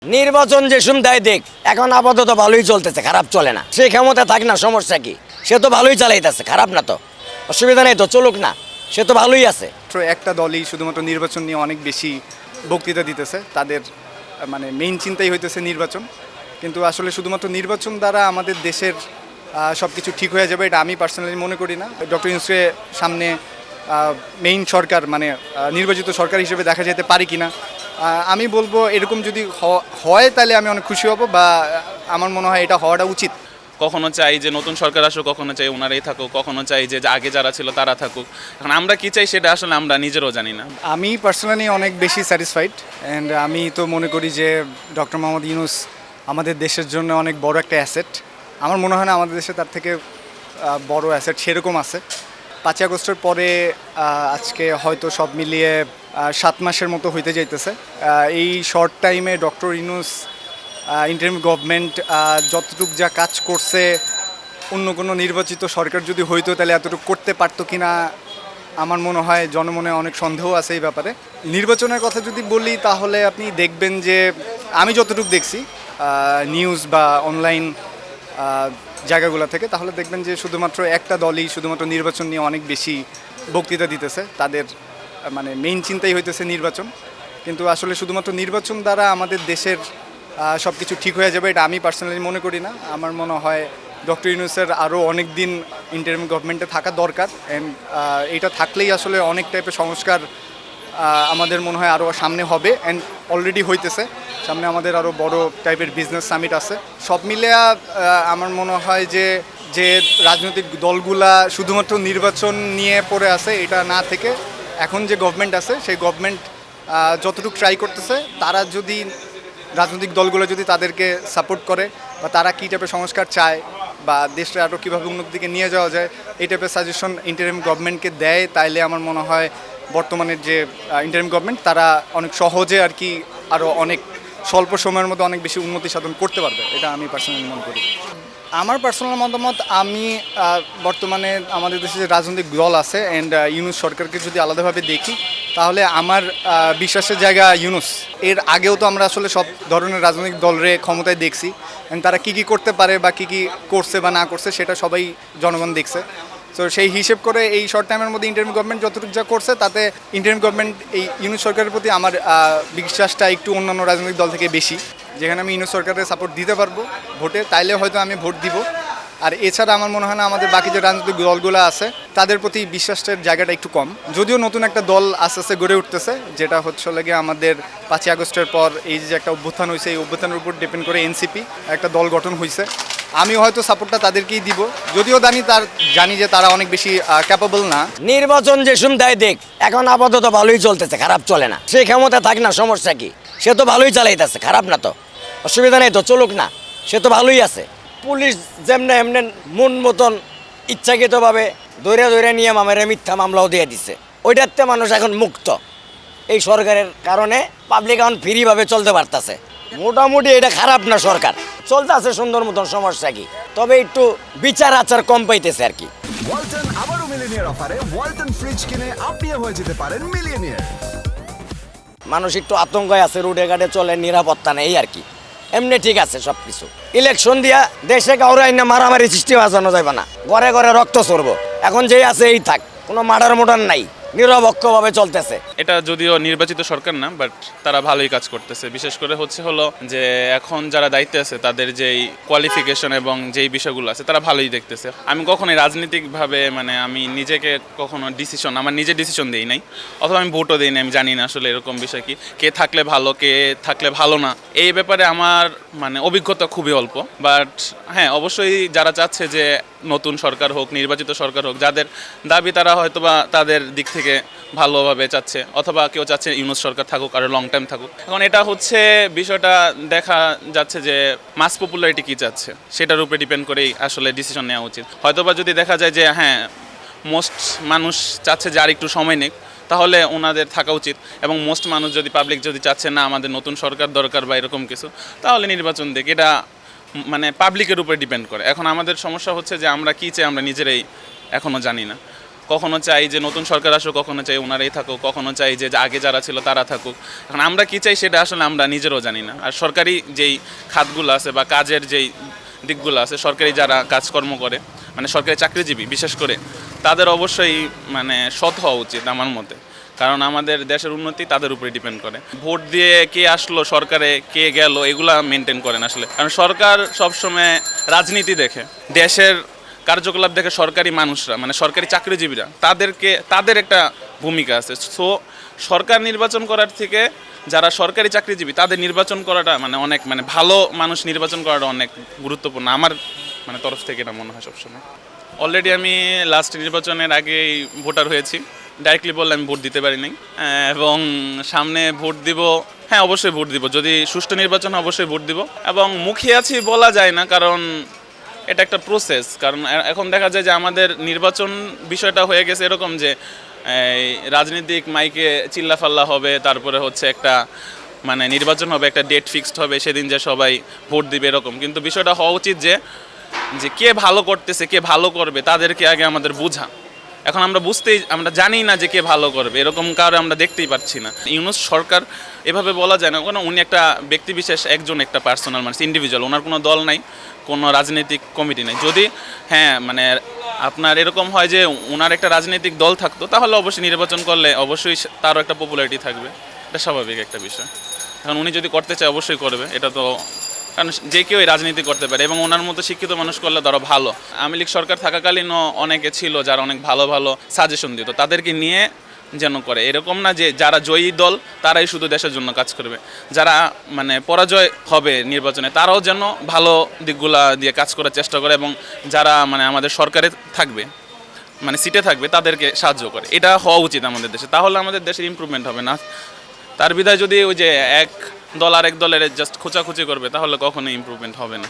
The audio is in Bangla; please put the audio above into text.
নির্বাচন যে দেয় দেখ, এখন আপাতত ভালোই চলতেছে, খারাপ চলে না। সে ক্ষমতা থাক না, সমস্যা কি? সে তো ভালোই চালাইতেছে, খারাপ না তো, অসুবিধা নেই তো, চলুক না, সে তো ভালোই আছে। একটা দলই শুধুমাত্র নির্বাচন নিয়ে অনেক বেশি বক্তৃতা দিতেছে, তাদের মানে মেইন চিন্তাই হইতেছে নির্বাচন। কিন্তু আসলে শুধুমাত্র নির্বাচন দ্বারা আমাদের দেশের সব কিছু ঠিক হয়ে যাবে এটা আমি পার্সোনালি মনে করি না। ডক্টর ইউনূসকে সামনে মেইন সরকার মানে নির্বাচিত সরকার হিসেবে দেখা যেতে পারি কি না, আমি বলবো এরকম যদি হয় তাহলে আমি অনেক খুশি হব, বা আমার মনে হয় এটা হওয়াটা উচিত। কখনো চাই যে নতুন সরকার আসুক, কখনো চাই ওনারাই থাকুক, কখনো চাই যে আগে যারা ছিল তারা থাকুক। এখন আমরা কি চাই সেটা আসলে আমরা নিজেরাও জানি না। আমি পার্সোনালি অনেক বেশি স্যাটিসফাইড, অ্যান্ড আমি তো মনে করি যে ডক্টর মোহাম্মদ ইউনূস আমাদের দেশের জন্য অনেক বড় একটা অ্যাসেট। আমার মনে হয় না আমাদের দেশে তার থেকে বড় অ্যাসেট সেরকম আছে। 5ই আগস্টের পরে আজকে হয়তো সব মিলিয়ে 7 মাসের মতো হইতে যাইতেছে। এই শর্ট টাইমে ডক্টর ইউনূস ইন্টারিম গভর্নমেন্ট যতটুকু যা কাজ করছে, অন্য কোনো নির্বাচিত সরকার যদি হইতো তাহলে এতটুকু করতে পারতো কি না আমার মনে হয় জনমনে অনেক সন্দেহ আছে এই ব্যাপারে। নির্বাচনের কথা যদি বলি তাহলে আপনি দেখবেন যে আমি যতটুকু দেখছি নিউজ বা অনলাইন জায়গাগুলো থেকে, তাহলে দেখবেন যে শুধুমাত্র একটা দলই শুধুমাত্র নির্বাচন নিয়ে অনেক বেশি বক্তৃতা দিতেছে, তাদের মানে মেইন চিন্তাই হইতেছে নির্বাচন। কিন্তু আসলে শুধুমাত্র নির্বাচন দ্বারা আমাদের দেশের সব কিছু ঠিক হয়ে যাবে এটা আমি পার্সোনালি মনে করি না। আমার মনে হয় ডক্টর ইউনূসের আরও অনেক দিন ইন্টারিম গভর্নমেন্টে থাকা দরকার, অ্যান্ড এটা থাকলেই আসলে অনেক টাইপের সংস্কার আমাদের মনে হয় আরও সামনে হবে, অ্যান্ড অলরেডি হইতেছে। সামনে আমাদের আরও বড় টাইপের বিজনেস সামিট আছে। সব মিলে আমার মনে হয় যে যে রাজনৈতিক দলগুলা শুধুমাত্র নির্বাচন নিয়ে পড়ে আছে এটা না থেকে এখন যে গভর্নমেন্ট আছে সেই গভর্নমেন্ট যতটুকু ট্রাই করতেছে, তারা যদি রাজনৈতিক দলগুলো যদি তাদেরকে সাপোর্ট করে বা তারা কী টাইপের সংস্কার চায় বা দেশটা আরও কীভাবে উন্নতির দিকে নিয়ে যাওয়া যায় এই টাইপের সাজেশন ইন্টারিম গভর্নমেন্টকে দেয়, তাইলে আমার মনে হয় বর্তমানের যে ইন্টারিম গভর্নমেন্ট তারা অনেক সহজে আর কি আরও অনেক স্বল্প সময়ের মধ্যে অনেক বেশি উন্নতি সাধন করতে পারবে, এটা আমি পার্সোনালি মনে করি। আমার পার্সোনাল মতামত, আমি বর্তমানে আমাদের দেশে যে রাজনৈতিক দল আছে অ্যান্ড ইউনূস সরকারকে যদি আলাদাভাবে দেখি তাহলে আমার বিশ্বাসের জায়গা ইউনূস। এর আগেও তো আমরা আসলে সব ধরনের রাজনৈতিক দলরে ক্ষমতায় দেখছি, অ্যান্ড তারা কী কী করতে পারে বা কী কী করছে বা না করছে সেটা সবাই জনগণ দেখছে। তো সেই হিসেব করে এই শর্ট টাইমের মধ্যে ইন্টারিম গভর্নমেন্ট যতটুকু যা করছে তাতে ইন্টারিম গভর্নমেন্ট এই ইউনূস সরকারের প্রতি আমার বিশ্বাসটা একটু অন্যান্য রাজনৈতিক দল থেকে বেশি। যেখানে আমি ইউনূস সরকারের সাপোর্ট দিতে পারবো ভোটে, তাইলে হয়তো আমি ভোট দিব। আর এছাড়া আমার মনে হয় না আমাদের বাকি যে রাজনৈতিক দলগুলো আছে তাদের প্রতি বিশ্বাসের জায়গাটা একটু কম। যদিও নতুন একটা দল আস্তে আস্তে গড়ে উঠতেছে, যেটা হচ্ছে লাগে আমাদের 5ই আগস্টের পর এই যে একটা অভ্যুত্থান হয়েছে, এই অভ্যুত্থানের উপর ডিপেন্ড করে এনসিপি একটা দল গঠন হয়েছে। আমি হয়তো সাপোর্টটা তাদেরকেই দিব, যদিও জানি যে তারা অনেক বেশি ক্যাপাবল না। নির্বাচন যে দেয় দেখ, এখন আপাতত ভালোই চলতেছে, খারাপ চলে না। সে ক্ষমতা থাক না, সমস্যা কি? সে তো ভালোই চালাইতেছে, খারাপ না তো, অসুবিধা নেই তো, চলুক না, সে তো ভালোই আছে। পুলিশ যেমনে এমনি মন মতন ইচ্ছাকৃতভাবে ধরে ধরে নিয়ে মামেরা মিথ্যা মামলাও দিয়ে দিচ্ছে, ওইটাতে মানুষ এখন মুক্ত। এই সরকারের কারণে পাবলিক এখন ফ্রিভাবে চলতে পারতেছে। মোটামুটি এটা খারাপ না, সরকার চলতে আছে সুন্দর মতন, সমস্যা কি? তবে একটু বিচার আচার কম পাইতেছে আর কি। ওয়ালটন আবারও মিলিয়নিয়ার অফারে ওয়ালটন ফ্রিজ কিনে আপনিও হয়ে যেতে পারেন মিলিয়নিয়ার। মানুষ একটু আতঙ্কায় আছে, রোডে ঘাটে চলে, নিরাপত্তা নেই আর কি। এমনি ঠিক আছে সব কিছু। ইলেকশন দিয়া দেশে কাউরে আইনা মারামারি সৃষ্টি বাঁচানো যাবে না, ঘরে ঘরে রক্ত চড়বো। এখন যেই আছে এই থাক, কোনো মার্ডার মোডার নাই, নিরপেক্ষভাবে চলতেছে। এটা যদিও নির্বাচিত সরকার না, বাট তারা ভালোই কাজ করতেছে। বিশেষ করে হলো যে এখন যারা দায়িত্বে আছে তাদের যেই কোয়ালিফিকেশন এবং যেই বিষয়গুলো আছে তারা ভালোই দেখতেছে। আমি কখনোই রাজনৈতিকভাবে মানে আমি নিজেকে কখনো আমার নিজে ডিসিশন দিই নাই, অথবা আমি ভোটও দিই নাই। আমি জানি না আসলে এরকম বিষয় কি, কে থাকলে ভালো কে থাকলে ভালো না, এই ব্যাপারে আমার মানে অভিজ্ঞতা খুবই অল্প। বাট হ্যাঁ, অবশ্যই যারা চাচ্ছে যে নতুন সরকার হোক, নির্বাচিত সরকার হোক, যাদের দাবি তারা হয়তোবা তাদের দিক থেকে ভালোভাবে চাচ্ছে, অথবা কেউ চাচ্ছে ইউনূস সরকার থাকুক আরও লং টাইম থাকুক। এখন এটা হচ্ছে বিষয়টা দেখা যাচ্ছে যে মাস পপুলারিটি কী চাচ্ছে সেটার উপরে ডিপেন্ড করেই আসলে ডিসিশন নেওয়া উচিত। হয়তোবা যদি দেখা যায় যে হ্যাঁ মোস্ট মানুষ চাচ্ছে যে আর একটু সময় নেই, তাহলে ওনাদের থাকা উচিত। এবং মোস্ট মানুষ যদি পাবলিক যদি চাচ্ছে না আমাদের নতুন সরকার দরকার বা এরকম কিছু, তাহলে নির্বাচন দিক। এটা মানে পাবলিকের উপরে ডিপেন্ড করে। এখন আমাদের সমস্যা হচ্ছে যে আমরা কী চাই আমরা নিজেরাই এখনও জানি না। কখনো চাই যে নতুন সরকার আসুক, কখনো চাই ওনারাই থাকুক, কখনো চাই যে আগে যারা ছিল তারা থাকুক। এখন আমরা কি চাই সেটা আসলে আমরা নিজেরও জানি না। আর সরকারি যেই খাতগুলো আছে বা কাজের যেই দিকগুলো আছে, সরকারি যারা কাজকর্ম করে মানে সরকারি চাকরিজীবী বিশেষ করে, তাদের অবশ্যই মানে সৎ হওয়া উচিত আমার মতে। কারণ আমাদের দেশের উন্নতি তাদের উপরে ডিপেন্ড করে। ভোট দিয়ে কে আসলো সরকারে, কে গেল, এগুলা মেনটেন করেন আসলে। কারণ সরকার সবসময় রাজনীতি দেখে, দেশের কার্যকলাপ দেখে সরকারি মানুষরা মানে সরকারি চাকরিজীবীরা, তাদের একটা ভূমিকা আছে। সো সরকার নির্বাচন করার থেকে যারা সরকারি চাকরিজীবী তাদের নির্বাচন করাটা মানে অনেক মানে ভালো মানুষ নির্বাচন করাটা অনেক গুরুত্বপূর্ণ আমার মানে তরফ থেকে এটা মনে হয় সবসময়। অলরেডি আমি লাস্ট নির্বাচনের আগেই ভোটার হয়েছি। ডাইরেক্টলি বললে আমি ভোট দিতে পারি নাই, এবং সামনে ভোট দিব। হ্যাঁ, অবশ্যই ভোট দিব, যদি সুষ্ঠু নির্বাচন হয় অবশ্যই ভোট দিব। এবং মুখিয়ে আছি বলা যায় না, কারণ এটা একটা প্রসেস। কারণ এখন দেখা যায় যে আমাদের নির্বাচন বিষয়টা হয়ে গেছে এরকম যে এই রাজনৈতিক মাইকে চিল্লাফাল্লা হবে, তারপরে হচ্ছে একটা মানে নির্বাচন হবে, একটা ডেট ফিক্সড হবে, সেদিন যে সবাই ভোট দিবে এরকম। কিন্তু বিষয়টা হওয়া উচিত যে কে ভালো করতেছে, কে ভালো করবে তাদেরকে আগে আমাদের বোঝা। এখন আমরা জানি না যে কে ভালো করবে, এরকম কারো আমরা দেখতেই পাচ্ছি না। ইউনূস সরকার এভাবে বলা যায় না, কারণ উনি একটা ব্যক্তিবিশেষ, একজন একটা পার্সোনাল মানুষ, ইন্ডিভিজুয়াল। ওনার কোনো দল নাই, কোনো রাজনৈতিক কমিটি নাই। যদি হ্যাঁ মানে আপনার এরকম হয় যে ওনার একটা রাজনৈতিক দল থাকতো, তাহলে অবশ্যই নির্বাচন করলে অবশ্যই তারও একটা পপুলারিটি থাকবে, এটা স্বাভাবিক একটা বিষয়। এখন উনি যদি করতে চায় অবশ্যই করবে, এটা তো কারণ যে কেউ রাজনীতি করতে পারে, এবং ওনার মতো শিক্ষিত মানুষ করলে ধরো ভালো। আওয়ামী লীগ সরকার থাকাকালীনও অনেকে ছিল যারা অনেক ভালো ভালো সাজেশন দিত, তাদেরকে নিয়ে যেন করে। এরকম না যে যারা জয়ী দল তারাই শুধু দেশের জন্য কাজ করবে, যারা মানে পরাজয় হবে নির্বাচনে তারাও যেন ভালো দিকগুলা দিয়ে কাজ করার চেষ্টা করে, এবং যারা মানে আমাদের সরকারে থাকবে মানে সিটে থাকবে তাদেরকে সাহায্য করে। এটা হওয়া উচিত আমাদের দেশে, তাহলে আমাদের দেশের ইমপ্রুভমেন্ট হবে না। তার বিধায় যদি ওই যে এক দল আরেক দলের জাস্ট খোঁচাখুচি করবে, তাহলে কখনোই ইমপ্রুভমেন্ট হবে না।